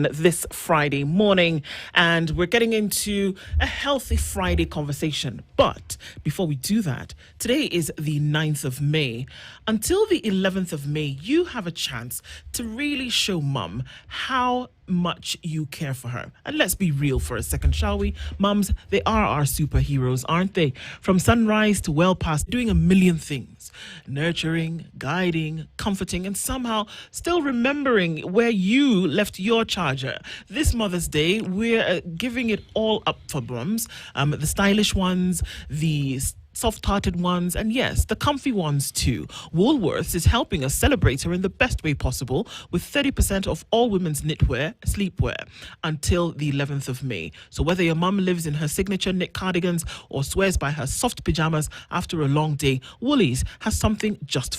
this Friday morning, and we're getting into a healthy Friday conversation. But before we do that, today is the 9th of May. Until the 11th of May, you have a chance to really show mum how much you care for her. And let's be real for a second, shall we? Mums, they are our superheroes, aren't they? From sunrise to well past, doing a million things. Nurturing, guiding, comforting, and somehow still remembering where you left your charger. This Mother's Day, we're giving it all up for mums. The stylish ones, the soft-hearted ones, and yes, the comfy ones too. Woolworths is helping us celebrate her in the best way possible with 30% off all women's knitwear, sleepwear until the 11th of May. So whether your mum lives in her signature knit cardigans or swears by her soft pajamas after a long day, Woolies has something just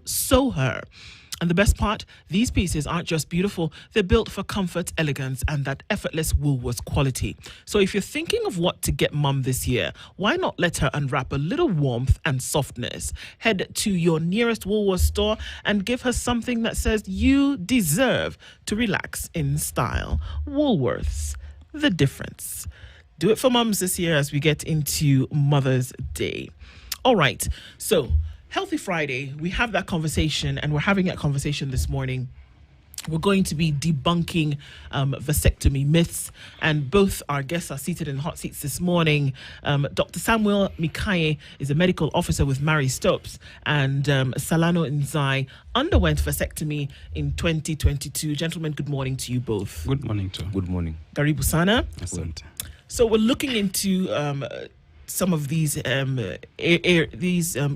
so her. And the best part, these pieces aren't just beautiful, they're built for comfort, elegance, and that effortless Woolworths quality. So if you're thinking of what to get mum this year, why not let her unwrap a little warmth and softness? Head to your nearest Woolworths store and give her something that says you deserve to relax in style. Woolworths, the difference. Do it for mums this year as we get into Mother's Day. All right, so Healthy Friday, we have that conversation, and we're having that conversation this morning. We're going to be debunking vasectomy myths, and both our guests are seated in hot seats this morning. Dr. Samuel Mikaye is a medical officer with Mary Stopes, and Salano Nzai underwent vasectomy in 2022. Gentlemen, good morning to you both. Good morning, too. Good morning. Karibu sana. Asante. So we're looking into some of these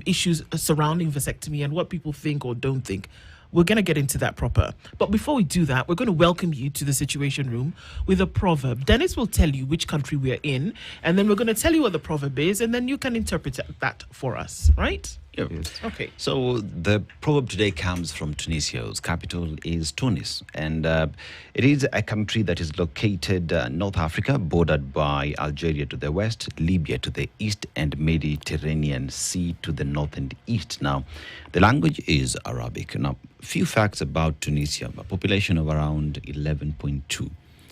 issues surrounding vasectomy and what people think or don't think. We're going to get into that proper. But before we do that, we're going to welcome you to the Situation Room with a proverb. Dennis will tell you which country we're in, and then we're going to tell you what the proverb is, and then you can interpret that for us, right? Yep. Yes. Okay. So the proverb today comes from Tunisia, whose capital is Tunis. And it is a country that is located North Africa, bordered by Algeria to the west, Libya to the east, and Mediterranean Sea to the north and east. Now, the language is Arabic. Now, few facts about Tunisia: a population of around 11.2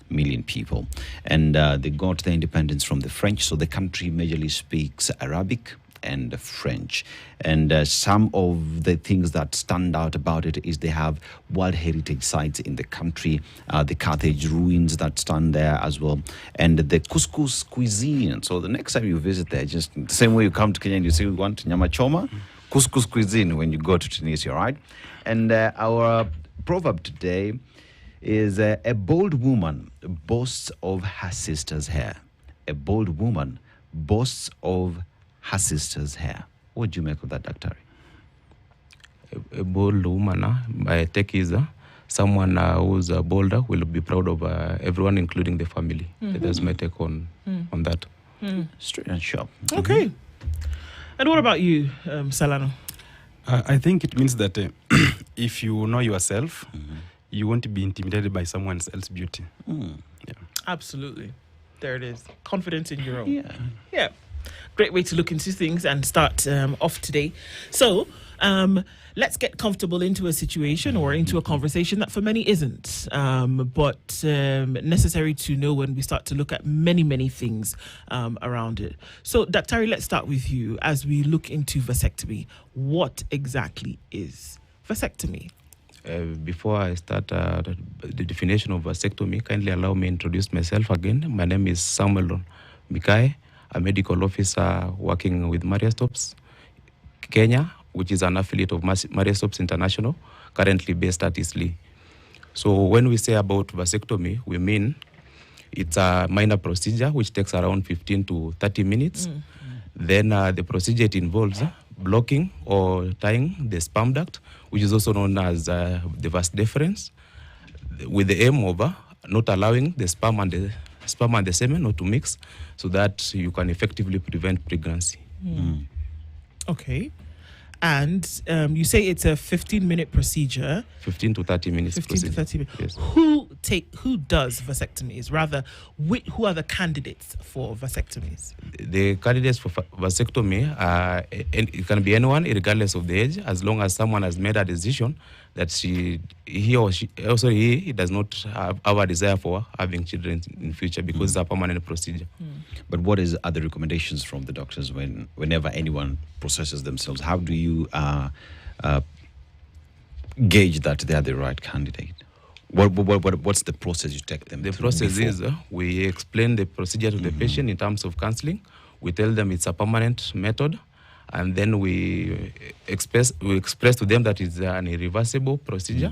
million people. And they got their independence from the French, so the country majorly speaks Arabic and French. And some of the things that stand out about it is they have World Heritage sites in the country, the Carthage ruins that stand there as well, and the couscous cuisine. So the next time you visit there, just the same way you come to Kenya and you say you want nyama choma, couscous cuisine when you go to Tunisia, right? And our proverb today is a bold woman boasts of her sister's hair. A bold woman boasts of her sister's hair. What do you make of that, Dr.? A bold woman, I take is someone who's bolder will be proud of everyone, including the family. Mm-hmm. That's my take on that. Straight and sharp. Okay. And what about you, Salano? I think it means that if you know yourself, you won't be intimidated by someone else's beauty. Mm. Yeah. Absolutely. There it is. Confidence in your own. Yeah. Yeah. Great way to look into things and start off today. So let's get comfortable into a situation or into a conversation that for many isn't, but necessary to know when we start to look at many, many things around it. So, Dr. let's start with you as we look into vasectomy. What exactly is vasectomy? Before I start the definition of vasectomy, kindly allow me to introduce myself again. My name is Samuel Mikaye, a medical officer working with Maria Stopes, Kenya, which is an affiliate of Maria Stopes International, currently based at Eastleigh. So when we say about vasectomy, we mean it's a minor procedure which takes around 15 to 30 minutes. Then the procedure, it involves blocking or tying the sperm duct, which is also known as the vas deferens, with the aim of not allowing the sperm and the semen not to mix, so that you can effectively prevent pregnancy. Okay. And you say it's a 15-minute procedure. 15 to 30 minutes 15 procedure. to 30 minutes. Yes. Who does vasectomies? Rather, who are the candidates for vasectomies? The candidates for vasectomy, it can be anyone, regardless of the age, as long as someone has made a decision that he does not have a desire for having children in future, because it's a permanent procedure. But what are the recommendations from the doctors whenever anyone processes themselves? How do you gauge that they are the right candidate? What's the process you take them through? The process is we explain the procedure to the patient in terms of counseling. We tell them it's a permanent method, and then we express to them that it's an irreversible procedure.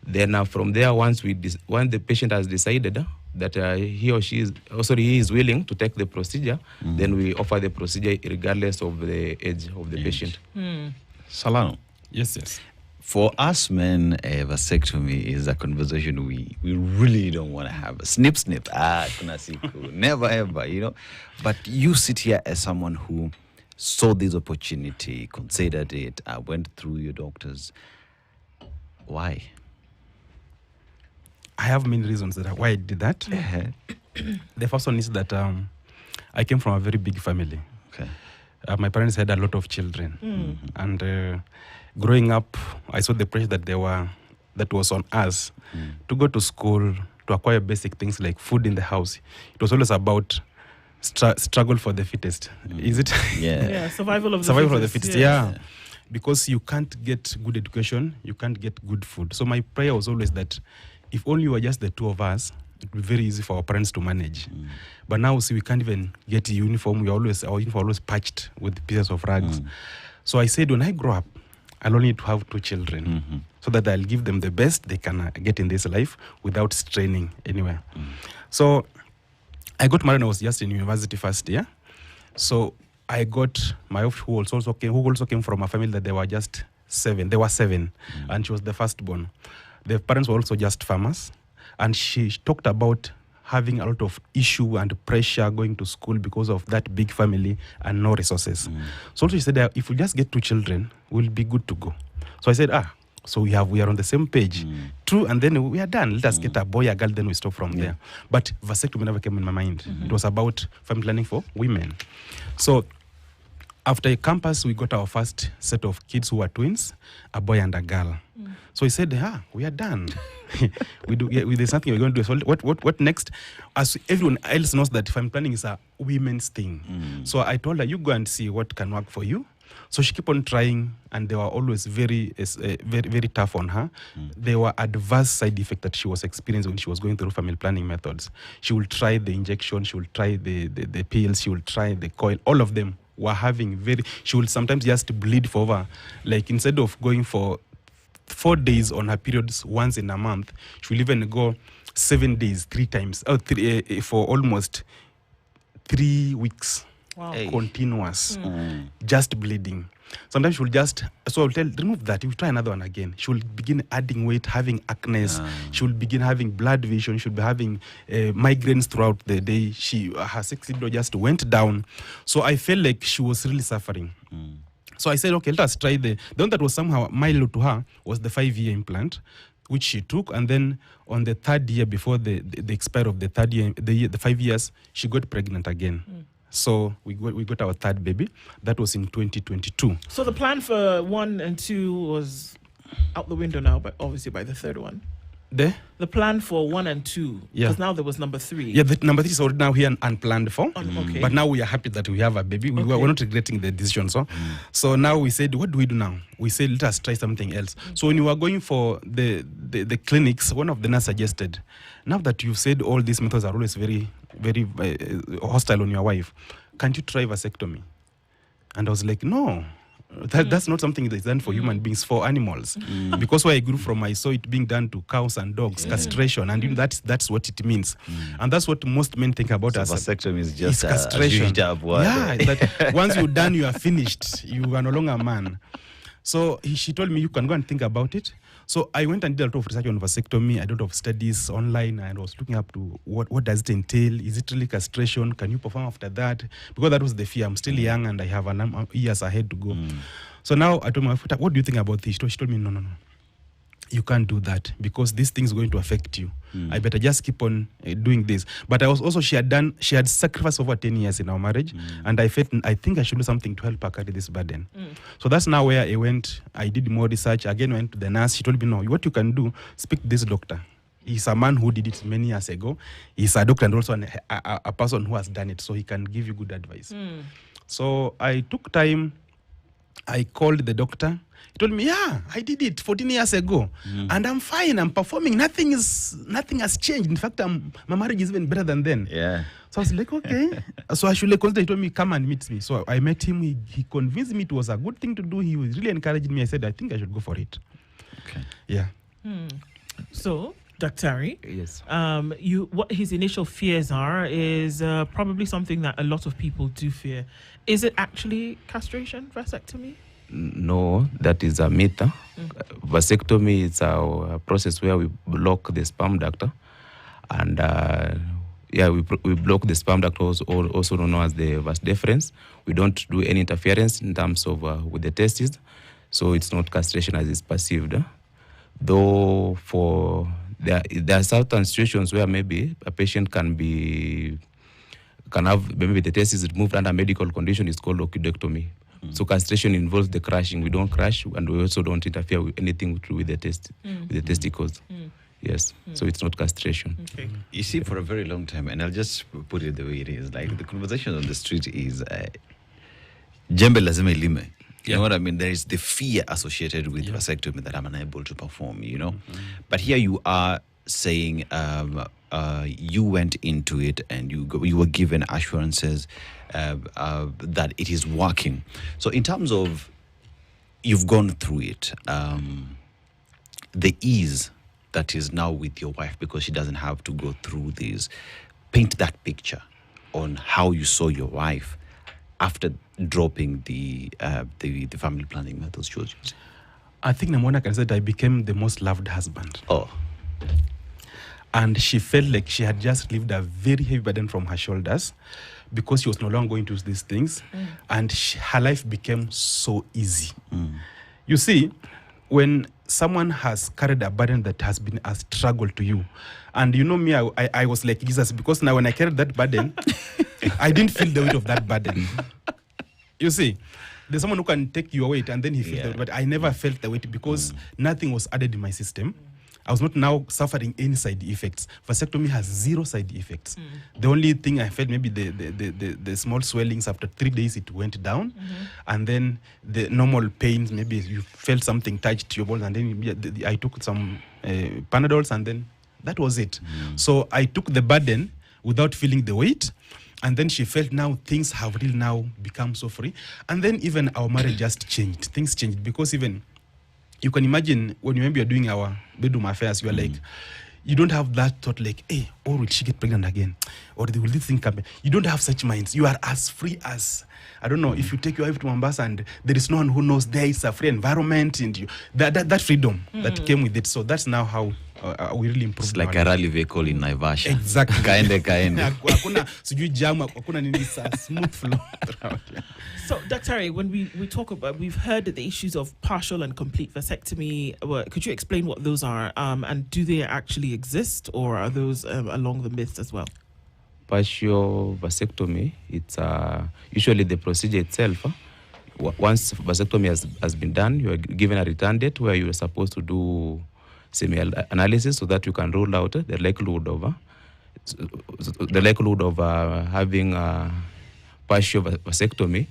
Then from there, once the patient has decided that he is willing to take the procedure, then we offer the procedure regardless of the age of the patient. Salano. Yes. For us men, vasectomy is a conversation we really don't want to have. Snip, kuna siku. Never ever, But you sit here as someone who saw this opportunity, considered it, went through your doctors. Why? I have many reasons why I did that. The first one is that I came from a very big family. Okay. My parents had a lot of children, and growing up, I saw the pressure that was on us to go to school, to acquire basic things like food in the house. It was always about struggle for the fittest. Is it? Yeah. Survival of the fittest. Yeah. Because you can't get good education, you can't get good food. So my prayer was always that if only were just the two of us, it would be very easy for our parents to manage. But now, see, we can't even get a uniform. Our uniform always patched with pieces of rags. So I said, when I grow up, I'll only need to have 2 children so that I'll give them the best they can get in this life without straining anywhere. So I got married when I was just in university first year. So I got my wife who also came from a family that they were just 7. They were 7, and she was the firstborn. Their parents were also just farmers, and she talked about having a lot of issue and pressure going to school because of that big family and no resources. So she said, if we just get 2 children, we'll be good to go. So I said, so we are on the same page. True, and then we are done. Let us get a boy, a girl, then we stop from there. But vasectomy never came in my mind. It was about family planning for women. So after a campus, we got our first set of kids who were twins, a boy and a girl. So he said, we are done. There's something we're going to do. So what next? As everyone else knows that family planning is a women's thing. So I told her, you go and see what can work for you. So she kept on trying, and they were always very, very tough on her. There were adverse side effects that she was experiencing when she was going through family planning methods. She will try the injection, she will try the pills, she will try the coil. All of them were having she will sometimes just bleed for over, like instead of going for 4 days on her periods once in a month, she will even go 7 days, 3 times, for almost 3 weeks. Wow. Continuous, just bleeding. Sometimes she will so I'll tell, remove that, you try another one again. She will begin adding weight, having acne. She will begin having blood vision. She will be having migraines throughout the day. Her sex libido just went down. So I felt like she was really suffering. So I said, okay, let us try the one that was somehow mild to her was the 5-year implant, which she took, and then on the 3rd year, before the expire of the 3rd year, the 5 years, she got pregnant again. So we got our 3rd baby. That was in 2022. So the plan for 1 and 2 was out the window now, but obviously by the 3rd one. The plan for 1 and 2, because now there was number 3. Yeah, the number 3 is already now here and unplanned for. Okay. But now we are happy that we have a baby. We're not regretting the decision. So now we said, what do we do now? We said, let us try something else. So when we were going for the clinics, one of the nurses suggested, now that you've said all these methods are always very, very hostile on your wife, can't you try vasectomy? And I was like, no. That's not something that's done for human beings, for animals. Because where I grew from, I saw it being done to cows and dogs, castration, and that's what it means. And that's what most men think about as vasectomy is just castration. That once you're done, you are finished. You are no longer a man. So she told me, you can go and think about it. So I went and did a lot of research on vasectomy. I did a lot of studies online, and I was looking up to what does it entail? Is it really castration? Can you perform after that? Because that was the fear. I'm still young and I have years ahead to go. So now I told my wife, what do you think about this? She told me, no. You can't do that because this thing is going to affect you. I better just keep on doing this. But she had sacrificed over 10 years in our marriage, and I think I should do something to help her carry this burden. So that's now where I went. I did more research. Again, went to the nurse. She told me, no, what you can do, speak to this doctor. He's a man who did it many years ago. He's a doctor and also a person who has done it, so he can give you good advice. So I took time. I called the doctor. He told me, yeah, I did it 14 years ago. And I'm fine. I'm performing. Nothing has changed. In fact, my marriage is even better than then. Yeah. So I was like, okay. So I should consider. He told me, come and meet me. So I met him. He convinced me it was a good thing to do. He was really encouraging me. I said, I think I should go for it. Okay. Yeah. So, Dr. Yes. What his initial fears are is probably something that a lot of people do fear. Is it actually castration, vasectomy? No, that is a myth. Vasectomy is a process where we block the sperm duct, and we block the sperm duct, also known as the vas deferens. We don't do any interference in terms of with the testes, so it's not castration as it's perceived. Though there are certain situations where maybe a patient can have maybe the testes removed under medical condition. It's called orchidectomy. So castration involves the crushing. We don't crush, and we also don't interfere with anything with the with the testicles. Yes, so it's not castration. Okay. You see, for a very long time, and I'll just put it the way it is, like the conversation on the street is jembe lazima ilime. You know what I mean? There is the fear associated with vasectomy that I'm unable to perform, you know? But here you are saying you went into it and you were given assurances that it is working. So in terms of you've gone through it, the ease that is now with your wife because she doesn't have to go through this, paint that picture on how you saw your wife after dropping the family planning methods she was using. I think Namona can say that I became the most loved husband. Oh. And she felt like she had just relieved a very heavy burden from her shoulders because she was no longer going to do these things. And her life became so easy. You see, when someone has carried a burden that has been a struggle to you, and you know me, I was like Jesus, because now when I carried that burden, I didn't feel the weight of that burden. You see, there's someone who can take your weight and then he feels the weight, but I never felt the weight because nothing was added in my system. I was not now suffering any side effects. Vasectomy has 0 side effects. The only thing I felt, maybe the small swellings, after 3 days it went down. And then the normal pains, maybe you felt something touched your bones, and then I took some Panadols, and then that was it. So I took the burden without feeling the weight. And then she felt now things have really now become so free. And then even our marriage just changed. Things changed because even you can imagine when maybe you're doing our bedroom affairs, you're like, you don't have that thought like, hey, or will she get pregnant again? Or will this thing come? You don't have such minds. You are as free as, I don't know, if you take your wife to Mombasa and there is no one who knows there is a free environment, and that freedom that came with it. So that's now how we really improved. It's like a rally vehicle in Naivasha. Exactly. Kaende. Hakuna sijui jam, hakuna nini, smooth flow. So, Dr. when we talk about, we've heard the issues of partial and complete vasectomy. Could you explain what those are, and do they actually exist, or are those along the myths as well? Partial vasectomy, it's usually the procedure itself. Once vasectomy has been done, you are given a return date where you are supposed to do semi-analysis so that you can rule out the likelihood of having partial vasectomy.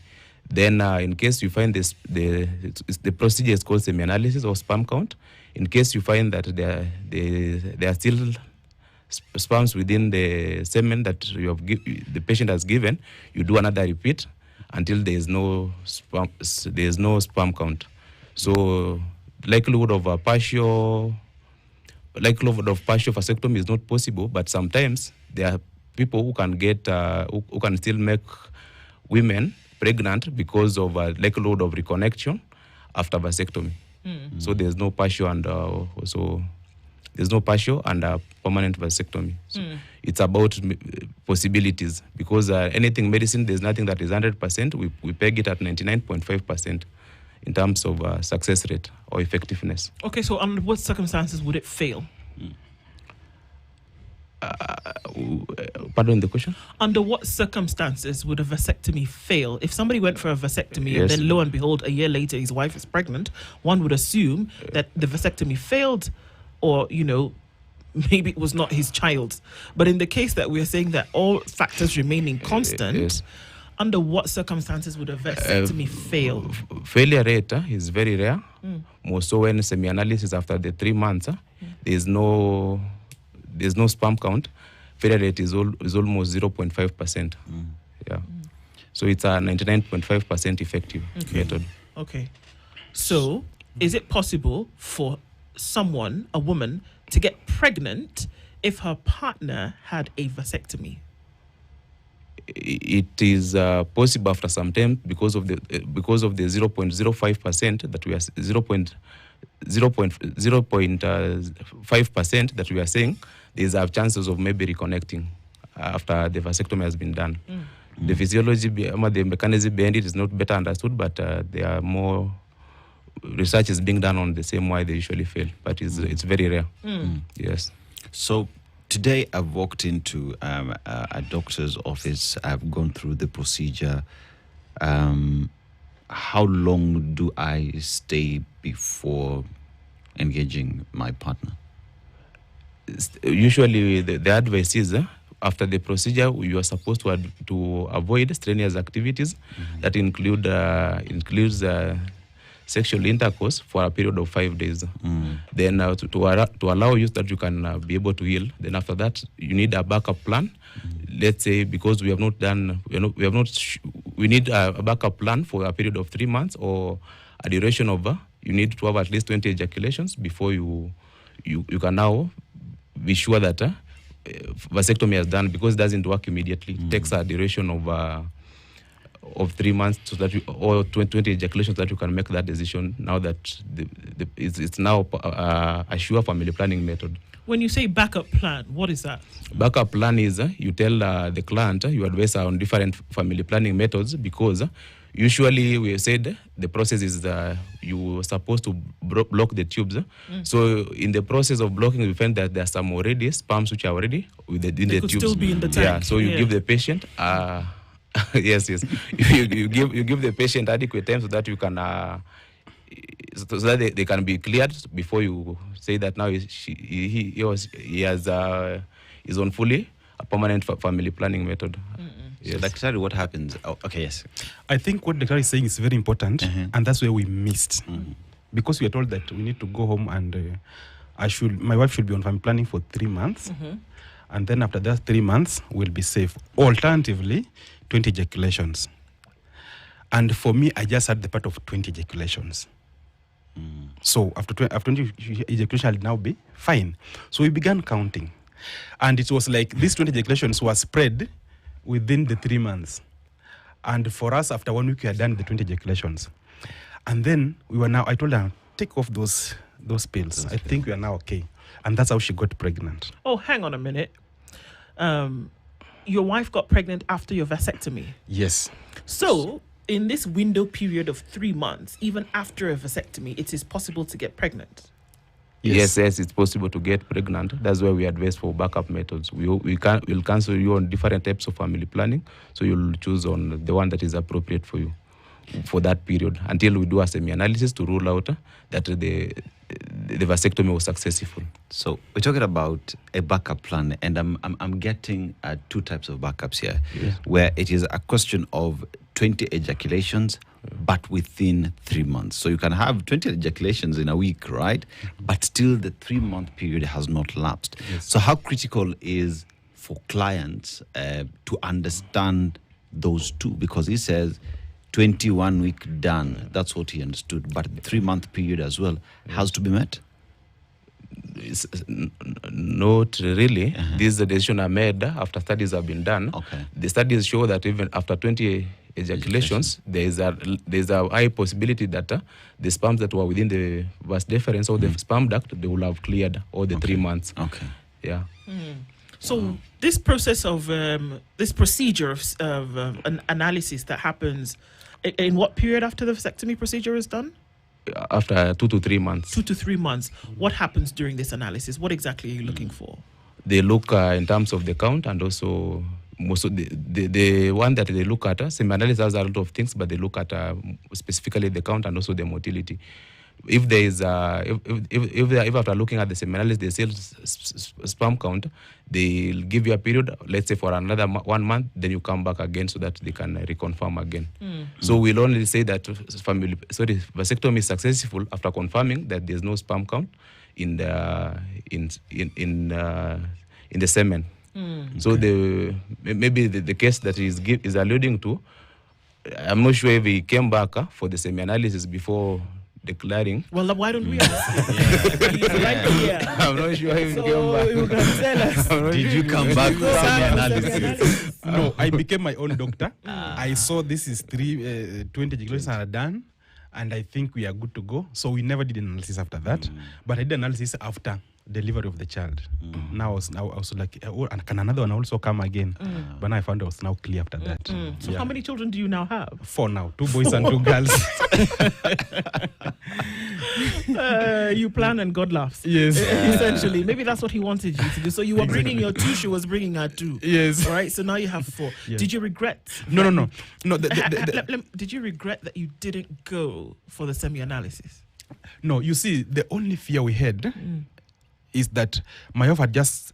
Then, in case you find the procedure is called semi-analysis or sperm count. In case you find that there are still sperms within the semen that the patient has given, you do another repeat until there is no sperm count. So, likelihood of partial vasectomy is not possible, but sometimes there are people who can get who can still make women pregnant because of likelihood of reconnection after vasectomy. So there's no partial and permanent vasectomy. So it's about possibilities, because anything medicine, there's nothing that is 100%. We peg it at 99.5% in terms of success rate or effectiveness. Okay, so under what circumstances would it fail? Pardon the question? Under what circumstances would a vasectomy fail? If somebody went for a vasectomy and Yes. then lo and behold, a year later his wife is pregnant, one would assume that the vasectomy failed, or, maybe it was not his child. But in the case that we're saying that all factors remaining constant, Yes. under what circumstances would a vasectomy fail? Failure rate is very rare. More so when semi-analysis after the 3 months, there's no sperm count. Failure rate is almost 0.5%. Yeah. So it's a 99.5% effective method. Okay. So, is it possible for a woman, to get pregnant if her partner had a vasectomy? It is possible after some time because of the 0.05% that we are 0.5% that we are saying. There's chances of maybe reconnecting after the vasectomy has been done. The physiology, the mechanism behind it is not better understood, but there are more research is being done on the same why they usually fail, but it's very rare. Yes. So today I've walked into a doctor's office. I've gone through the procedure. How long do I stay before engaging my partner? Usually the advice is after the procedure you are supposed to avoid strenuous activities that includes sexual intercourse for a period of 5 days. Then to allow you that you can be able to heal. Then after that, you need a backup plan. Let's say because we need a backup plan for a period of 3 months or a duration of. You need to have at least 20 ejaculations before you can now be sure that vasectomy is done, because it doesn't work immediately. It takes a duration of 3 months so that or 20 ejaculations that you can make that decision now that it's now a sure family planning method. When you say backup plan, what is that? Backup plan is you tell the client, you advise on different family planning methods, because usually we said the process is you're supposed to block the tubes. So in the process of blocking, we find that there are some already sperms which are already in the tubes. Still be in the tank. Yeah, so you give the patient yes. you give the patient adequate time so that you can so that they can be cleared before you say that now he is on fully a permanent family planning method. Yes. So, Daktari, what happens? Oh, okay, yes. I think what Daktari is saying is very important, and that's where we missed. Because we are told that we need to go home and my wife should be on family planning for 3 months, and then after that 3 months, we'll be safe. Alternatively, 20 ejaculations. And for me, I just had the part of 20 ejaculations. So after 20 ejaculations, I'll now be fine. So we began counting. And it was like these 20 ejaculations were spread within the 3 months. And for us, after 1 week, we had done the 20 ejaculations. And then I told her, take off those pills. I think we are now okay. And that's how she got pregnant. Oh, hang on a minute. Your wife got pregnant after your vasectomy. Yes. So, in this window period of 3 months, even after a vasectomy, it is possible to get pregnant. Yes, it's possible to get pregnant. That's why we advise for backup methods. We'll counsel you on different types of family planning, so you'll choose on the one that is appropriate for you for that period until we do a semi-analysis to rule out that the vasectomy was successful. So we're talking about a backup plan, and I'm getting two types of backups here, where it is a question of 20 ejaculations, but within 3 months. So you can have 20 ejaculations in a week, right? But still the 3-month period has not lapsed. Yes. So how critical is for clients to understand those two? Because he says 21 week done. That's what he understood. But the 3-month period as well has to be met. It's not really. These decisions are made after studies have been done. Okay. The studies show that even after 20 ejaculations, there is a high possibility that the sperms that were within the vas deferens or the sperm duct, they will have cleared all the 3 months. Okay. Yeah. So this process of this procedure of an analysis that happens in what period after the vasectomy procedure is done? After 2 to 3 months. 2 to 3 months. What happens during this analysis? What exactly are you looking for? they look in terms of the count, and also most of the one that they look at, semi-analysis has a lot of things, but they look at specifically the count and also the motility. If there is if after looking at the semi-analysis they still sperm count, they'll give you a period, let's say for another 1 month, then you come back again so that they can reconfirm again. So we'll only say that vasectomy is successful after confirming that there's no sperm count in the semen. So maybe the case that is alluding to, I'm not sure if he came back for the semi-analysis before declaring. Well, why don't we ask him? He's right here. I'm not sure if he came So back. you can tell us. Did you come back for semi-analysis? No, I became my own doctor. I saw this is 20 gigalosis are done, and I think we are good to go. So we never did analysis after that, but I did analysis after delivery of the child. Now I was like, oh, and can another one also come again? But now I found I was now clear after that. So how many children do you now have? 4 now, 2 boys and 2 girls. You plan and God laughs. Yes. Essentially, maybe that's what he wanted you to do. So you were bringing your 2, she was bringing her 2. Yes. All right. So now you have 4. Yeah. Did you regret? No. Did you regret that you didn't go for the semi-analysis? No, you see, the only fear we had is that my wife had just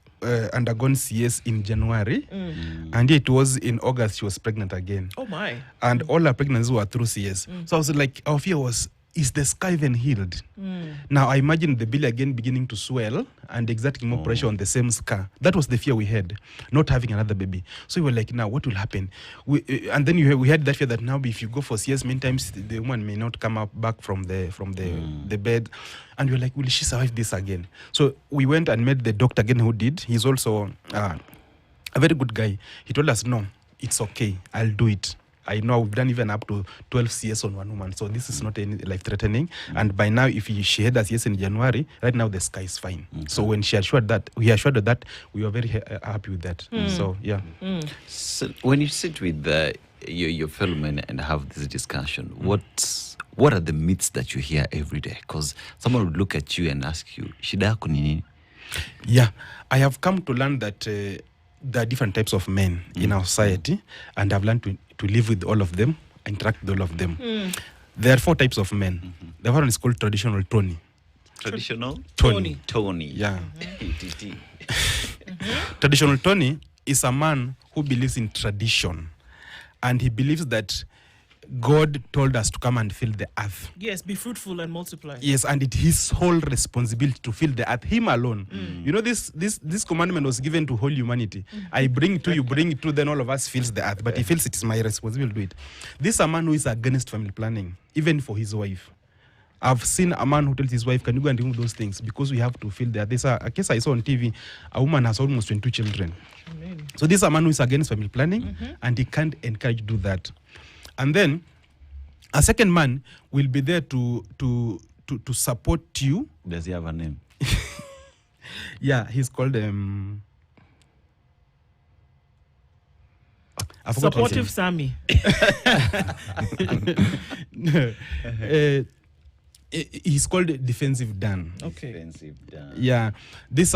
undergone CS in January, and it was in August she was pregnant again. Oh my! And all her pregnancies were through CS. So I was like, our fear was, is the scar even healed? Now I imagine the belly again beginning to swell and exerting more pressure on the same scar. That was the fear we had, not having another baby. So we were like, now what will happen? And then we had that fear that now if you go for CS, many times the woman may not come up back from the bed. And we were like, will she survive this again? So we went and met the doctor again who did. He's also a very good guy. He told us, no, it's okay. I'll do it. I know we've done even up to 12 CS on one woman, so this is not any life-threatening. And by now, if she had a CS in January, right now the sky is fine. So when we assured that, we were very happy with that. So yeah. So when you sit with your fellow men and have this discussion, what are the myths that you hear every day? Because someone would look at you and ask you, shida yako ni nini? Yeah, I have come to learn that there are different types of men in our society, and I've learned to live with all of them, interact with all of them. There are 4 types of men. The first one is called traditional Tony. Traditional? Tony. Yeah. Traditional Tony is a man who believes in tradition, and he believes that God told us to come and fill the earth. Yes, be fruitful and multiply. Yes, and it's his whole responsibility to fill the earth, him alone. You know, this commandment was given to whole humanity. I bring it to you, bring it to, then all of us fills the earth. But he feels it is my responsibility to do it. This is a man who is against family planning, even for his wife. I've seen a man who tells his wife, can you go and remove those things? Because we have to fill the earth. There's a case I saw on TV, a woman has almost 22 children. Amen. So this is a man who is against family planning, and he can't encourage to do that. And then a second man will be there to support you. Does he have a name? Yeah, he's called I forgot his Supportive Sammy. name. He's called Defensive Dan. Okay. Expensive. Yeah, this is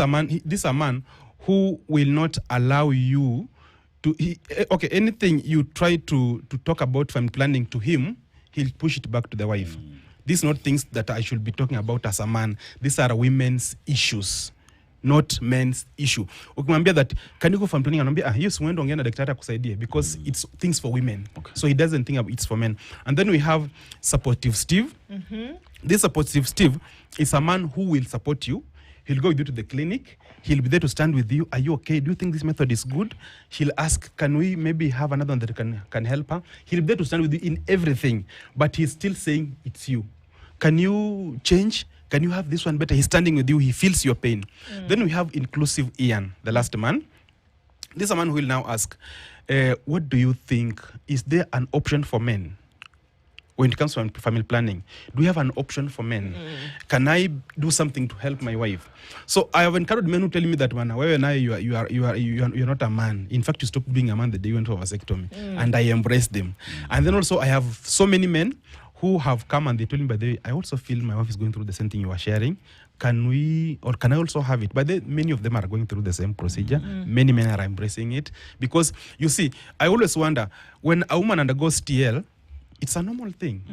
a man who will not allow you to. Anything you try to talk about family planning to him, he'll push it back to the wife. These are not things that I should be talking about as a man. These are women's issues, not men's issue. Ukimwambia that, can you go from planning? Anambia, yes, uende ongea na daktari akusaidie, because it's things for women. Okay. So he doesn't think it's for men. And then we have supportive Steve. This supportive Steve is a man who will support you. He'll go with you to the clinic. He'll be there to stand with you. Are you okay? Do you think this method is good? He'll ask, can we maybe have another one that can help her? He'll be there to stand with you in everything. But he's still saying, it's you. Can you change? Can you have this one better? He's standing with you. He feels your pain. Then we have inclusive Ian, the last man. This is a man who will now ask, what do you think? Is there an option for men? When it comes to family planning, do we have an option for men? Can I do something to help my wife? So I have encouraged men who tell me that when you're not a man. In fact, you stopped being a man the day you went for vasectomy, and I embrace them. And then also I have so many men who have come and they told me, by the way, I also feel my wife is going through the same thing you are sharing. can we, or can I also have it? But many of them are going through the same procedure. Many men are embracing it because, you see, I always wonder, when a woman undergoes TL, it's a normal thing.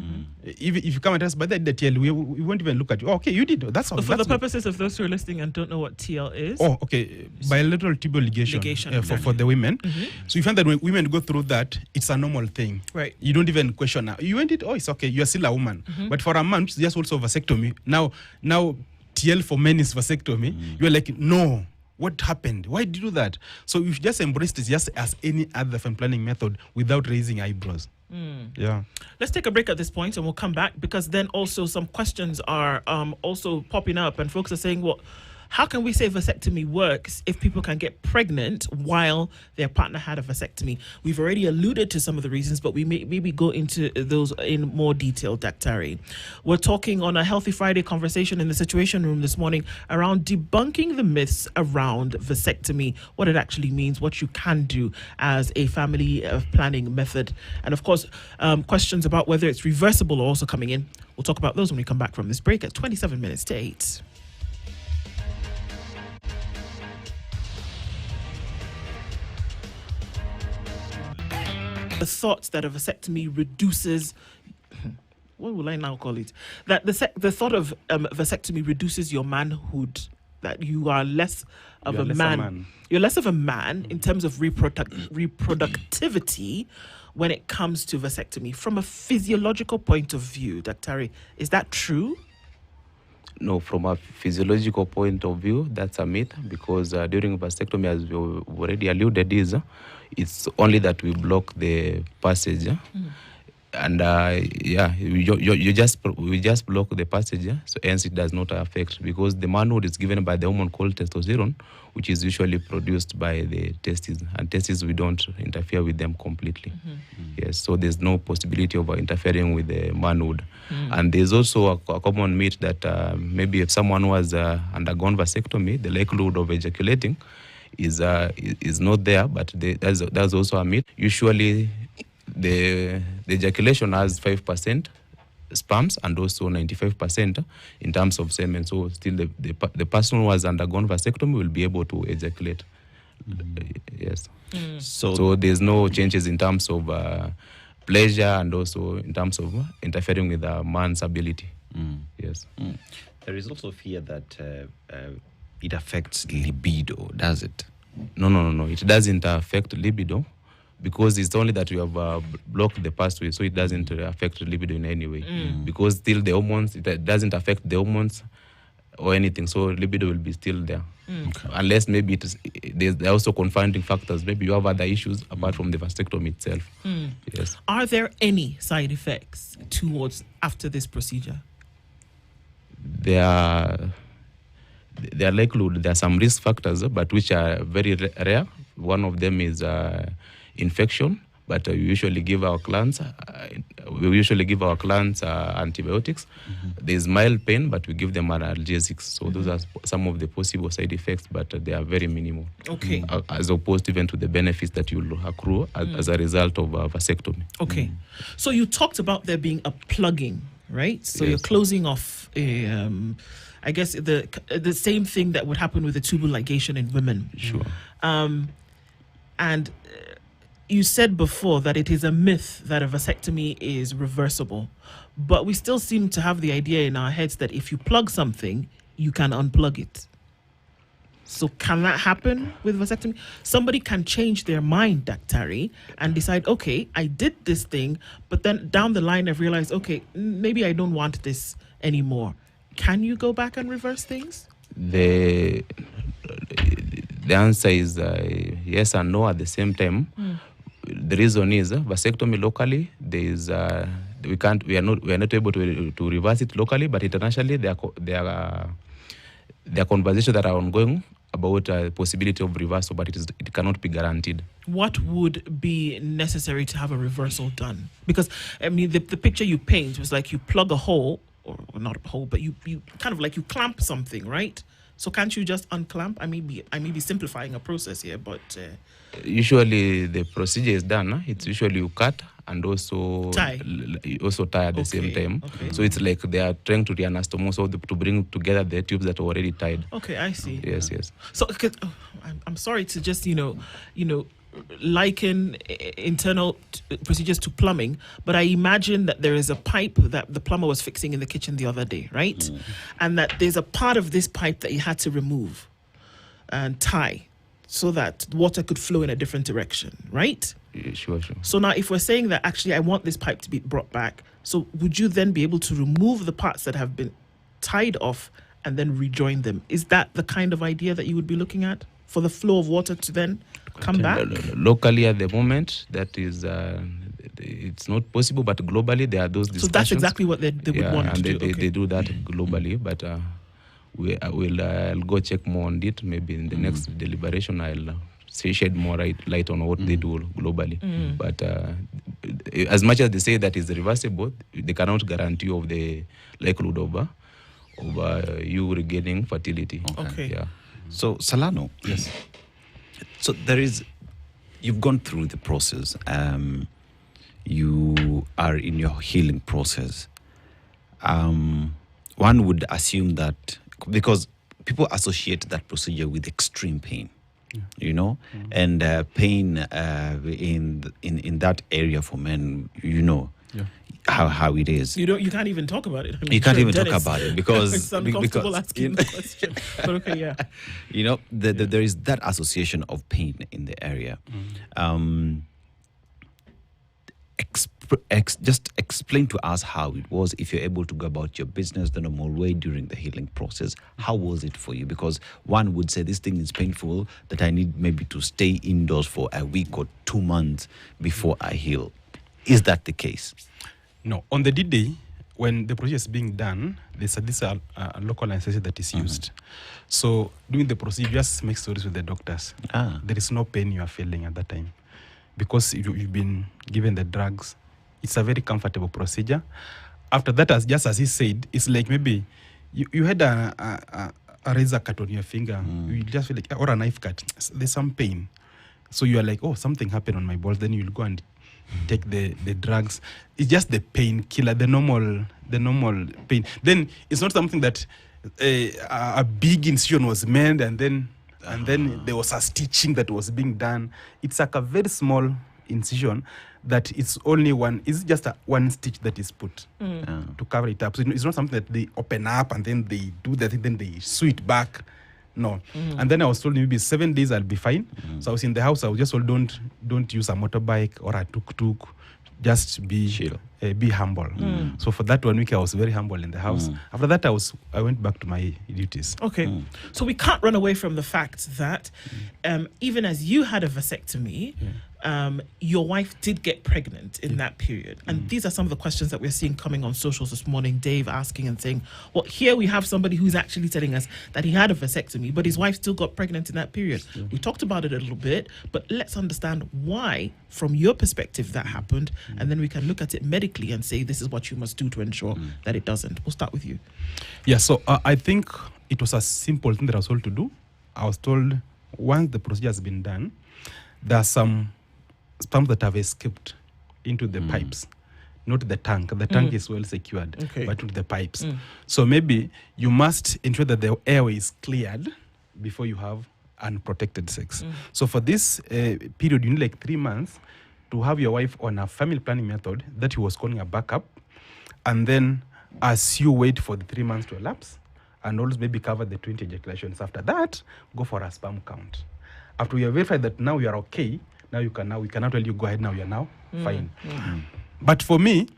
If you come and ask, but the TL, we won't even look at you. Oh, okay, you did. That's all. But for that's the purposes of those who are listening and don't know what TL is. Oh, okay. Bilateral tubal ligation, for the women. So you find that when women go through that, it's a normal thing. Right. You don't even question now. You went it. Oh, it's okay. You're still a woman. But for a man, it's just also vasectomy. Now TL for men is vasectomy. You're like, no. What happened? Why did you do that? So you just embrace it just as any other family planning method without raising eyebrows. Yeah. Let's take a break at this point and we'll come back, because then also some questions are also popping up and folks are saying, well, how can we say vasectomy works if people can get pregnant while their partner had a vasectomy? We've already alluded to some of the reasons, but we may maybe go into those in more detail, Daktari. We're talking on a Healthy Friday conversation in the Situation Room this morning around debunking the myths around vasectomy, what it actually means, what you can do as a family planning method. And of course, questions about whether it's reversible are also coming in. We'll talk about those when we come back from this break at 27 minutes to 8. The thought that a vasectomy reduces, what will I now call it? That the thought of vasectomy reduces your manhood, that you are less of a man. You're less of a man in terms of reproductivity when it comes to vasectomy. From a physiological point of view, Daktari, is that true? No, from a physiological point of view, that's a myth, because during vasectomy, as we already alluded, it's only that we block the passage, and we just block the passage, so hence it does not affect, because the manhood is given by the hormone called testosterone, which is usually produced by the testes, and testes, we don't interfere with them completely. Yes, so there's no possibility of interfering with the manhood. And there's also a common myth that maybe if someone who has undergone vasectomy, the likelihood of ejaculating is not there, but that's also a myth. Usually the ejaculation has 5% sperms and also 95% in terms of semen. So still the person who has undergone vasectomy will be able to ejaculate. Yes. So there's no changes in terms of pleasure and also in terms of interfering with a man's ability. Yes. There is also fear that it affects libido, does it? No. It doesn't affect libido, because it's only that we have blocked the pathway, so it doesn't affect libido in any way. Because still the hormones, it doesn't affect the hormones or anything, so libido will be still there. Unless maybe there are also confounding factors. Maybe you have other issues apart from the vasectomy itself. Yes. Are there any side effects after this procedure? There are likelihood. There are some risk factors, but which are very rare. One of them is infection, but we usually give our clients antibiotics. There's mild pain, but we give them analgesics. So those are some of the possible side effects, but they are very minimal. Okay. As opposed even to the benefits that you'll accrue as a result of vasectomy. Okay. So you talked about there being a plugging, right? So you're closing off I guess the same thing that would happen with the tubal ligation in women. Sure. And you said before that it is a myth that a vasectomy is reversible, but we still seem to have the idea in our heads that if you plug something, you can unplug it. So can that happen with vasectomy? Somebody can change their mind, Daktari, and decide, okay, I did this thing, but then down the line I've realized, okay, maybe I don't want this anymore. Can you go back and reverse things? The answer is yes and no at the same time. The reason is vasectomy locally, we are not able to reverse it locally, but internationally there are conversations that are ongoing about possibility of reversal, but it cannot be guaranteed. What would be necessary to have a reversal done? Because I mean, the picture you paint was like you plug a hole, or not a hole, but you kind of like you clamp something, right? So can't you just unclamp? I may be simplifying a process here, but Usually the procedure is done. It's usually you cut and also Tie. Also tie at the same Okay, time. okay. So it's like they are trying to reanastomose, so to bring together the tubes that are already tied. okay, I see. Yes, yes. So, I'm sorry to just liken internal procedures to plumbing, but I imagine that there is a pipe that the plumber was fixing in the kitchen the other day, right? And that there's a part of this pipe that he had to remove and tie so that water could flow in a different direction, right? Yeah, sure. So now, if we're saying that actually I want this pipe to be brought back, so would you then be able to remove the parts that have been tied off and then rejoin them? Is that the kind of idea that you would be looking at for the flow of water to then come back? Locally at the moment, that is, it's not possible, but globally there are those discussions. So that's exactly what they would want and to do. they do that globally, but I'll go check more on it. Maybe in the next deliberation, I'll shed more light on what they do globally. But as much as they say that is reversible, they cannot guarantee of the likelihood of you regaining fertility. Okay. Yeah. So, Salano. Yes. So you've gone through the process. You are in your healing process. One would assume that because people associate that procedure with extreme pain, and pain in that area for men, how it is. You can't even talk about it. I mean, You can't sure, even Dennis, talk about it because it's uncomfortable asking the question. But okay, yeah. There is that association of pain in the area. Just explain to us how it was, if you're able to go about your business the normal way during the healing process. How was it for you? Because one would say this thing is painful, that I need maybe to stay indoors for a week or 2 months before I heal. Is that the case? No. On the D-Day, when the procedure is being done, there's this local anesthesia that is used. So during the procedure, just make stories with the doctors. There is no pain you are feeling at that time because you've been given the drugs. It's a very comfortable procedure. After that, just as he said, it's like maybe you had a razor cut on your finger. You just feel like, or a knife cut. There's some pain. So you are like, oh, something happened on my balls. Then you'll go and take the drugs. It's just the painkiller, the normal pain. Then it's not something that a big incision was made and then there was a stitching that was being done. It's like a very small incision that it's only one. It's just one stitch that is put to cover it up. So it's not something that they open up and then they do that thing, then they sew it back. No. And then I was told maybe 7 days I'll be fine. So I was in the house. I was just told don't use a motorbike or a tuk-tuk. Just be humble. So for that 1 week I was very humble in the house. After that I went back to my duties. Okay. So we can't run away from the fact that even as you had a vasectomy, your wife did get pregnant in that period. And these are some of the questions that we're seeing coming on socials this morning. Dave asking and saying, well, here we have somebody who's actually telling us that he had a vasectomy, but his wife still got pregnant in that period. We talked about it a little bit, but let's understand why, from your perspective, that happened. And then we can look at it medically and say, this is what you must do to ensure that it doesn't. We'll start with you. Yeah, so I think it was a simple thing that I was told to do. I was told once the procedure has been done, there are some sperms that have escaped into the pipes, not the tank. The tank is well secured, but into the pipes. So maybe you must ensure that the airway is cleared before you have unprotected sex. So for this period, you need like 3 months to have your wife on a family planning method that he was calling a backup. And then as you wait for the 3 months to elapse, and always maybe cover the 20 ejaculations. After that, go for a sperm count. After you have verified that now you are okay, we cannot tell you go ahead now, you're now fine. But for me,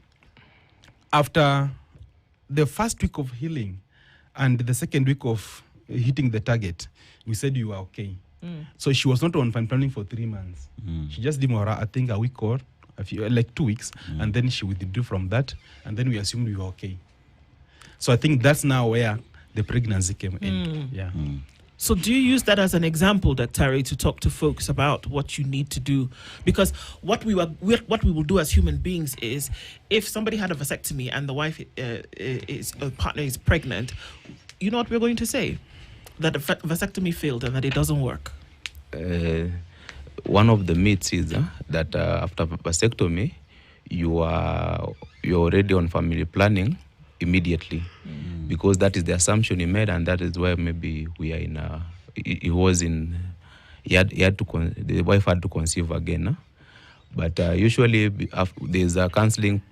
after the first week of healing and the second week of hitting the target, we said you are okay. So she was not on family planning for 3 months. She just did more, I think a week or like 2 weeks, and then she withdrew from that, and then we assumed we were okay. So I think that's now where the pregnancy came in. So do you use that as an example, Dr. to talk to folks about what you need to do? Because what we will do as human beings is, if somebody had a vasectomy and the wife partner is pregnant, you know what we're going to say? that a vasectomy failed and that it doesn't work? One of the myths is that after vasectomy, you're already on family planning immediately, because that is the assumption he made, and that is why maybe we are in the wife had to conceive again. But usually there's a counseling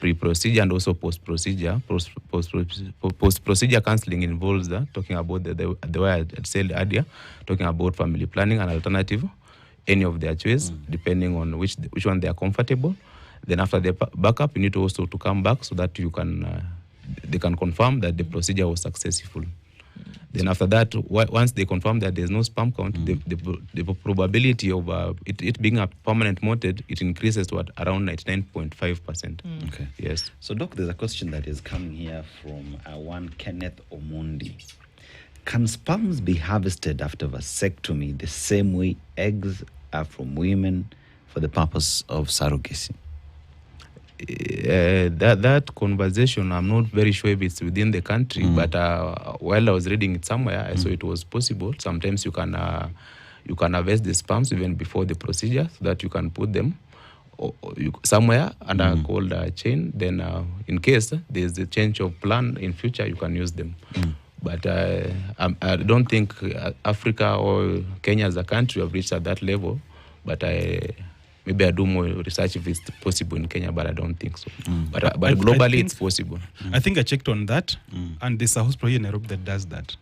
pre-procedure and also post-procedure. Post-procedure counseling involves talking about the way I said earlier, talking about family planning and alternative, any of their choice, depending on which one they are comfortable. Then after the backup, you need to also to come back so that you can they can confirm that the procedure was successful. Then after that, once they confirm that there's no sperm count, the probability of it being a permanent moted, it increases to around 99.5%. Okay. Yes. So, Doc, there's a question that is coming here from one Kenneth Omundi. Can sperms be harvested after vasectomy the same way eggs are from women for the purpose of surrogacy? That conversation, I'm not very sure if it's within the country, but while I was reading it somewhere, I saw it was possible. Sometimes you can harvest the sperms even before the procedure, so that you can put them somewhere under a cold chain. Then, in case there's a change of plan in future, you can use them. But I don't think Africa or Kenya as a country have reached at that level. But maybe I do more research if it's possible in Kenya, but I don't think so. But globally, it's possible. I think I checked on that, and there's a hospital here in Nairobi that does that.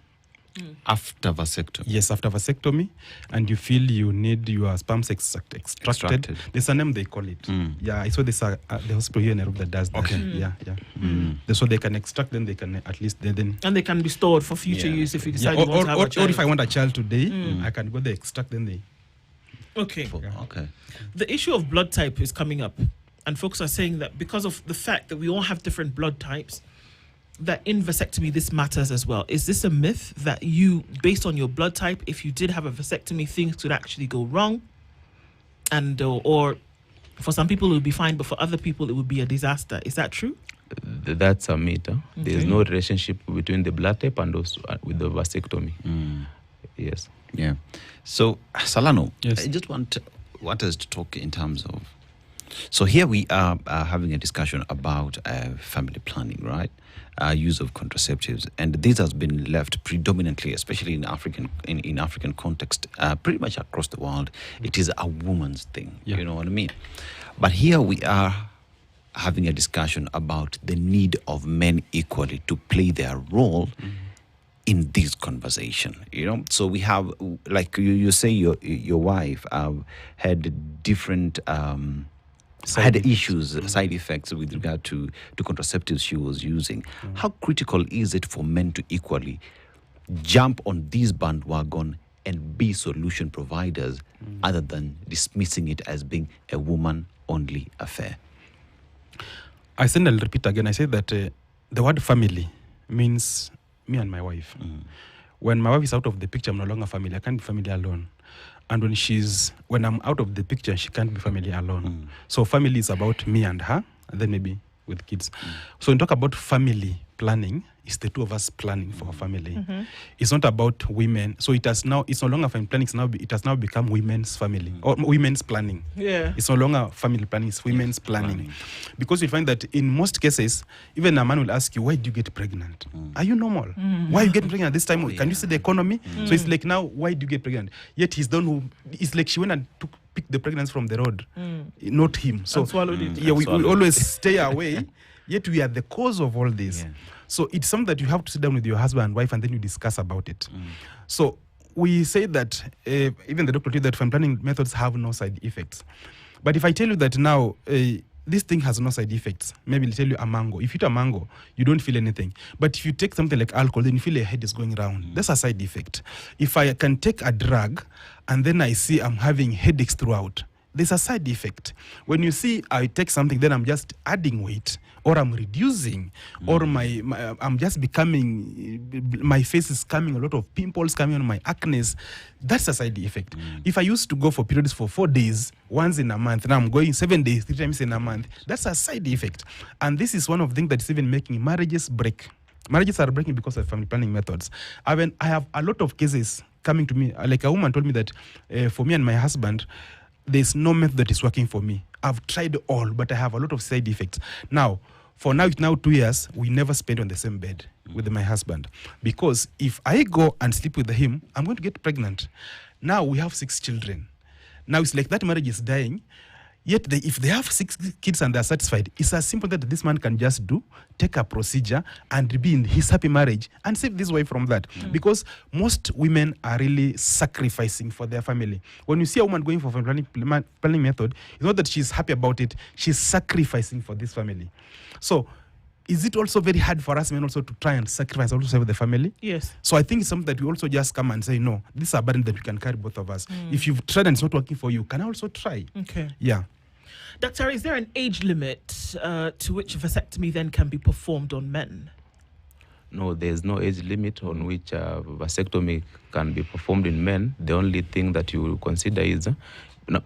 After vasectomy? Yes, after vasectomy, and you feel you need your sperms extracted. There's a name they call it. Yeah, I saw this the hospital here in Nairobi that does that. Okay. Yeah. So they can extract, then they can at least then. And they can be stored for future use if you decide you want to have a child. Or if I want a child today, I can go there, extract, then they. Okay. Okay. The issue of blood type is coming up, and folks are saying that because of the fact that we all have different blood types, that in vasectomy this matters as well. Is this a myth that based on your blood type, if you did have a vasectomy, things could actually go wrong, and or for some people it would be fine, but for other people it would be a disaster? Is that true? That's a myth. There's no relationship between the blood type and also with the vasectomy. Yes. Yeah. So, Salano, Yes. I just want us to talk in terms of... So here we are having a discussion about family planning, right? Use of contraceptives. And this has been left predominantly, especially in African context, pretty much across the world. It is a woman's thing. Yeah. You know what I mean? But here we are having a discussion about the need of men equally to play their role in this conversation, so we have, like you say, your wife had different side effects with regard to contraceptives she was using. How critical is it for men to equally jump on this bandwagon and be solution providers, other than dismissing it as being a woman-only affair? I said, I'll repeat again. I said that the word family means me and my wife. When my wife is out of the picture, I'm no longer family. I can't be family alone. And when I'm out of the picture, she can't be family alone. So family is about me and her, and then maybe with kids. So when we talk about family planning, it's the two of us planning for our family. It's not about women. So it's no longer family planning. It has now become women's family or women's planning. Yeah. It's no longer family planning. It's women's planning. Because you find that in most cases, even a man will ask you, why do you get pregnant? Are you normal? Why are you getting pregnant at this time? Can you see the economy? So it's like, now, why do you get pregnant? Yet he's the one it's like she went and picked the pregnancy from the road, not him. So And swallowed it. Yeah, we always stay away. Yet we are the cause of all this. Yeah. So it's something that you have to sit down with your husband and wife, and then you discuss about it. So we say that even the doctor told that family planning methods have no side effects. But if I tell you that now this thing has no side effects, maybe I'll tell you a mango. If you eat a mango, you don't feel anything. But if you take something like alcohol, then you feel your head is going round. That's a side effect. If I can take a drug and then I see I'm having headaches throughout, there's a side effect. When you see I take something, then I'm just adding weight, or I'm reducing, or I'm just becoming, my face is coming, a lot of pimples coming on my acne. That's a side effect. If I used to go for periods for 4 days, once in a month, now I'm going 7 days, 3 times in a month, that's a side effect. And this is one of the things that's even making marriages break. Marriages are breaking because of family planning methods. I have a lot of cases coming to me. Like a woman told me that for me and my husband, there's no method that is working for me. I've tried all, but I have a lot of side effects. Now, it's now 2 years, we never spend on the same bed with my husband. Because if I go and sleep with him, I'm going to get pregnant. Now we have 6 children. Now it's like that marriage is dying. Yet if they have 6 kids and they're satisfied, it's as simple that this man can just take a procedure and be in his happy marriage and save this wife from that. Because most women are really sacrificing for their family. When you see a woman going for family planning method, it's not that she's happy about it, she's sacrificing for this family. So is it also very hard for us men also to try and sacrifice also save the family? Yes. So I think it's something that we also just come and say, no, this is a burden that we can carry, both of us. If you've tried and it's not working for you, can I also try? Okay. Yeah. Doctor, is there an age limit to which vasectomy then can be performed on men? No, there's no age limit on which vasectomy can be performed in men. The only thing that you will consider is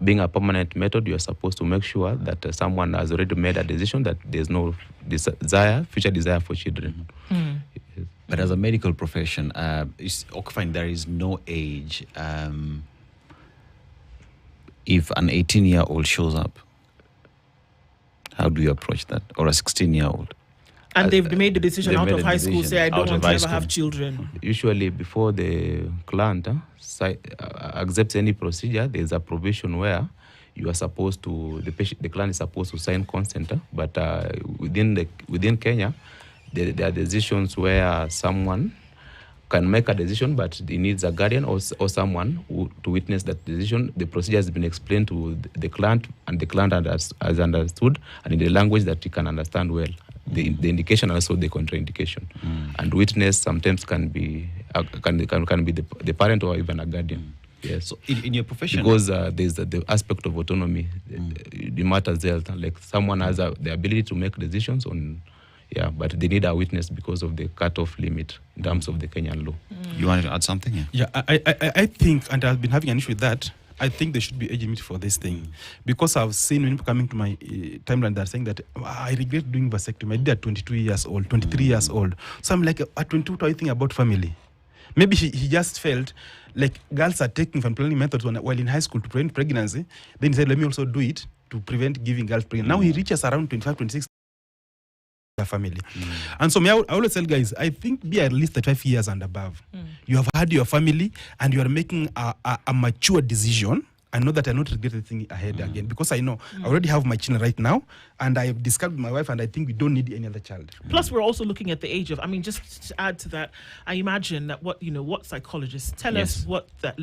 being a permanent method, you are supposed to make sure that someone has already made a decision that there's no future desire for children. But as a medical profession, it's fine, there is no age. If an 18-year-old shows up, how do you approach that? Or a 16-year-old? And they've made the decision They've out made of a high school, decision say, I don't out want of to high ever school. have children. Usually before the client accepts any procedure, there's a provision where you are supposed to, the client is supposed to sign consent. But within Kenya, there are decisions where someone can make a decision, but he needs a guardian or someone to witness that decision. The procedure has been explained to the client, and the client has understood, and in the language that he can understand well. The indication and also the contraindication. And witness sometimes can be the parent or even a guardian. Yes. So in your profession, because there's the aspect of autonomy, the matters there. Like someone has the ability to make decisions on. Yeah, but they need a witness because of the cutoff limit in terms of the Kenyan law. You wanted to add something? Yeah, I think, and I've been having an issue with that, I think there should be age limit for this thing. Because I've seen when people coming to my timeline, they're saying that I regret doing vasectomy. I did at 22 years old, 23 years old. So I'm like, at 22, what do I think about family? Maybe he just felt like girls are taking family planning methods while in high school to prevent pregnancy. Then he said, let me also do it to prevent giving girls pregnancy. Now he reaches around 25, 26. Family. And so I always tell guys, I think be at least 35 years and above. You have had your family and you are making a mature decision. I know that I not regret anything ahead again, because I know I already have my children right now, and I have discussed with my wife, and I think we don't need any other child. Plus, we're also looking at the age of, just to add to that, I imagine that what psychologists tell us, what that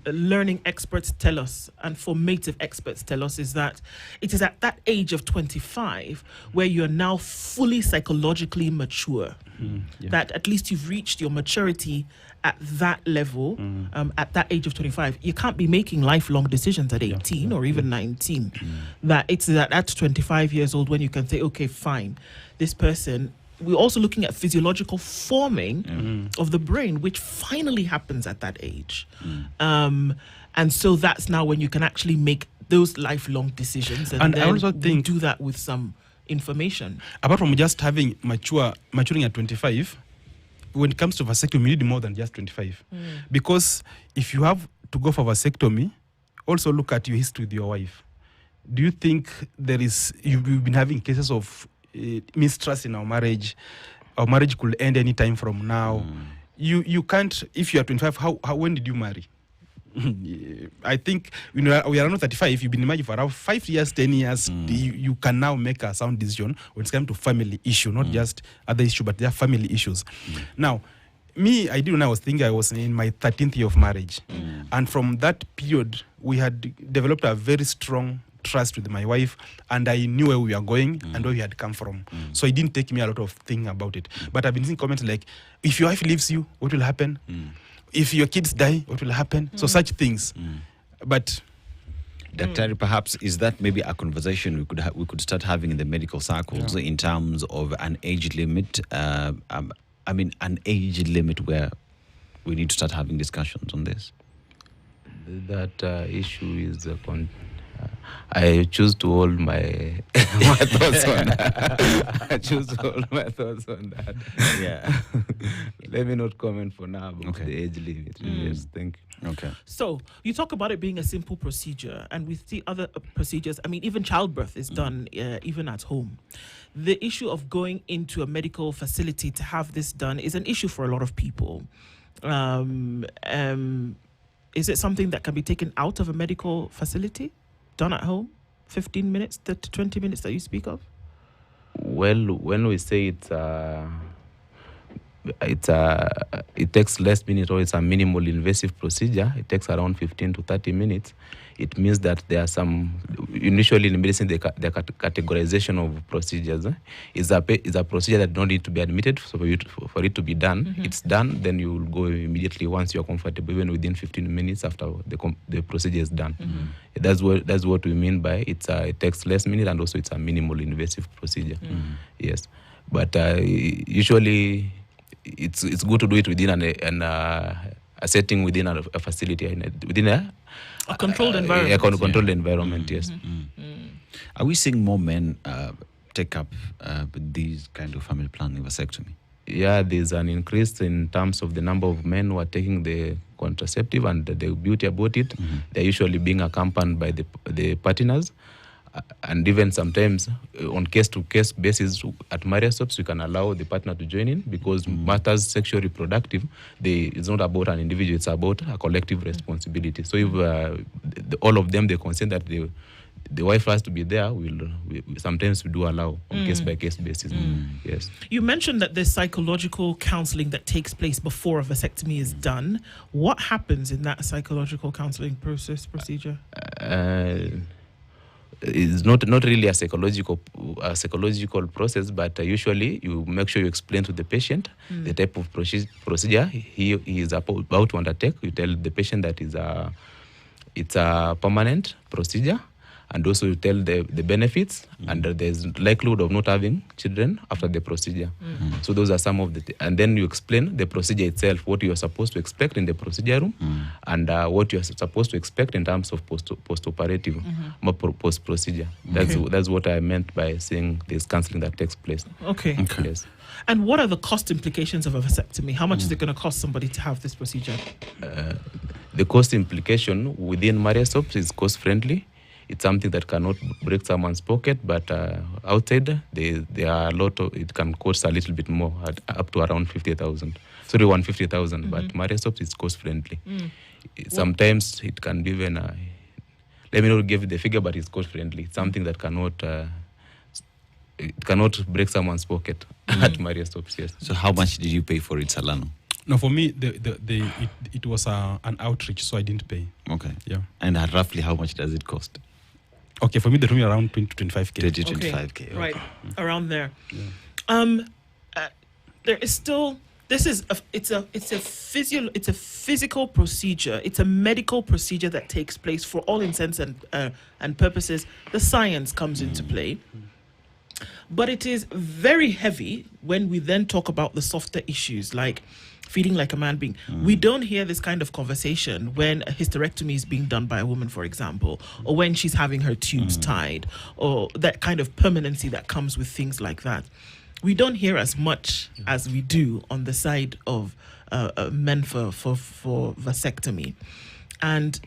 learning experts tell us, and formative experts tell us, is that it is at that age of 25 where you're now fully psychologically mature. That at least you've reached your maturity at that level, at that age of 25. You can't be making lifelong decisions at 18 or even 19. That it's at 25 years old when you can say, okay, fine, this person. We're also looking at physiological forming of the brain, which finally happens at that age. And so that's now when you can actually make those lifelong decisions. And then I also think do that with some information. Apart from just having maturing at 25, when it comes to vasectomy, you need more than just 25. Because if you have to go for vasectomy, also look at your history with your wife. Do you think you've been having cases of mistrust in our marriage could end any time from now? You can't, if you are 25, when did you marry? I think we are not 35. You've been married for around 5 years, 10 years. You can now make a sound decision when it's come to family issue, not just other issue, but they are family issues. Now, me, I did when I was thinking I was in my 13th year of marriage, and from that period we had developed a very strong trust with my wife, and I knew where we were going and where we had come from. So it didn't take me a lot of thinking about it. But I've been seeing comments like, if your wife leaves you, what will happen? If your kids die, what will happen? So such things. But Dr. Perhaps is that maybe a conversation we could start having in the medical circles in terms of an age limit? An age limit where we need to start having discussions on this. That issue is I choose to hold my my thoughts on that. I choose to hold my thoughts on that. Yeah. Let me not comment for now about Okay. the age limit. Yes, thank you. Okay. So you talk about it being a simple procedure, and we see other procedures. I mean, even childbirth is done even at home. The issue of going into a medical facility to have this done is an issue for a lot of people. Is it something that can be taken out of a medical facility, done at home? 15 minutes to 20 minutes that you speak of? Well, when we say it takes less minutes, or it's a minimal invasive procedure, it takes around 15 to 30 minutes. It means that there are some, initially in medicine, the categorization of procedures is a procedure that don't need to be admitted. So for it to be done, it's done, then you will go immediately once you're comfortable, even within 15 minutes after the procedure is done. That's what we mean by it takes less minutes, and also it's a minimal invasive procedure. Yes, but usually it's good to do it within a setting, within a facility, within a controlled environment. A controlled environment, yes. Are we seeing more men take up these kind of family planning vasectomy? Yeah, there's an increase in terms of the number of men who are taking the contraceptive, and the beauty about it, they're usually being accompanied by the partners. And even sometimes on case-to-case basis at marriage stops, we can allow the partner to join in, because matters sexual reproductive, it's not about an individual, it's about a collective responsibility. So if all of them, they consent that the wife has to be there, sometimes we do allow on case-by-case basis. Yes. You mentioned that there's psychological counseling that takes place before a vasectomy is done. What happens in that psychological counseling procedure? It's not really a psychological process, but usually you make sure you explain to the patient the type of procedure he is about to undertake. You tell the patient that it's a permanent procedure, and also you tell the benefits, and there's likelihood of not having children after the procedure. So those are some of and then you explain the procedure itself, what you're supposed to expect in the procedure room, and what you're supposed to expect in terms of post-operative, post-procedure. That's what I meant by saying there's counseling that takes place. Okay. Yes. And what are the cost implications of a vasectomy? How much is it going to cost somebody to have this procedure? The cost implication within marriage stops is cost-friendly. It's something that cannot break someone's pocket, but outside, there are a lot of, it can cost a little bit more, up to around 50,000. Sorry, 150,000, but marriage stops is cost-friendly. Sometimes it can be even, let me not give the figure, but it's cost-friendly. It's something that cannot break someone's pocket at marriage stops, yes. So how much did you pay for it, Salano? No, for me, it was an outreach, so I didn't pay. Okay. Yeah. And roughly how much does it cost? Okay, for me, they told me around 20 to 25K. 20 to 25K. Okay. Right, around there. Yeah. There is still. This is it's a physical procedure. It's a medical procedure that takes place for all intents and purposes. The science comes into play. But it is very heavy when we then talk about the softer issues, like feeling like a man being. We don't hear this kind of conversation when a hysterectomy is being done by a woman, for example, or when she's having her tubes tied, or that kind of permanency that comes with things like that. We don't hear as much as we do on the side of men for vasectomy. And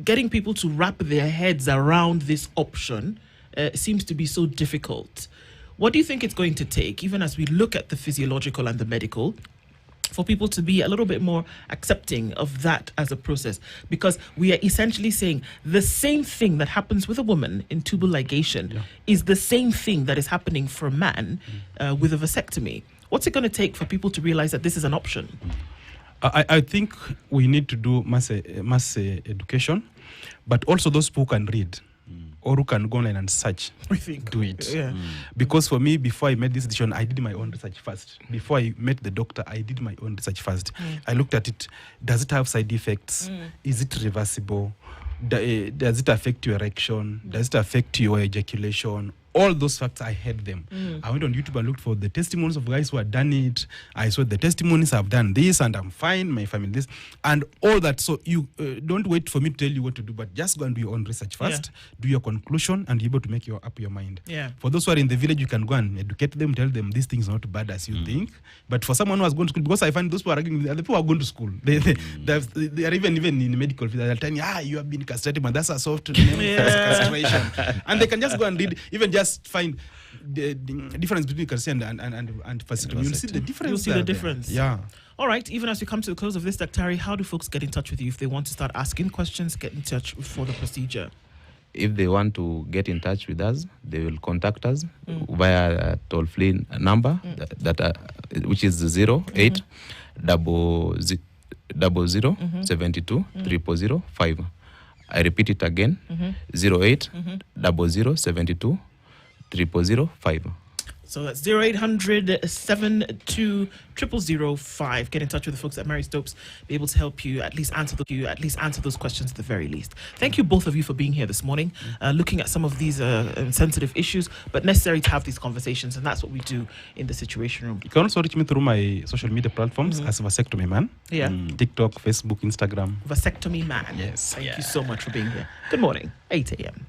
getting people to wrap their heads around this option seems to be so difficult. What do you think it's going to take, even as we look at the physiological and the medical, for people to be a little bit more accepting of that as a process? Because we are essentially saying the same thing that happens with a woman in tubal ligation is the same thing that is happening for a man with a vasectomy. What's it going to take for people to realize that this is an option? I think we need to do mass education, but also those who can read or who can go online and search, do it. Yeah. Because for me, before I made this decision, I did my own research first. Before I met the doctor, I did my own research first. I looked at it. Does it have side effects? Is it reversible? Does it affect your erection? Does it affect your ejaculation? all those facts, I had them. I went on YouTube and looked for the testimonies of guys who had done it. I saw the testimonies, I've done this and I'm fine, my family this, and all that. So you don't wait for me to tell you what to do, but just go and do your own research first, do your conclusion, and be able to make up your mind. Yeah. For those who are in the village, you can go and educate them, tell them this thing is not bad as you think. But for someone who has gone to school, because I find those who are arguing, the people who are going to school, they are even in the medical field, they'll tell you, you have been castrated, but that's a soft name for castration. And they can just go and read, even just find the difference between castration and vasectomy. You'll see the difference. You'll see the difference. Yeah. All right, even as we come to the close of this, Dr. how do folks get in touch with you if they want to start asking questions, get in touch for the procedure? If they want to get in touch with us, they will contact us via a toll-free number which is 08 00 72 0005. I repeat it again, 08 00 72 0005. So that's 0800 72 0005. Get in touch with the folks at Mary Stopes, be able to help you at least answer those questions at the very least. Thank you both of you for being here this morning, looking at some of these sensitive issues, but necessary to have these conversations, and that's what we do in the Situation Room. You can also reach me through my social media platforms as Vasectomy Man. Yeah. TikTok, Facebook, Instagram. Vasectomy Man. Yes. Thank you so much for being here. Good morning, 8 a.m.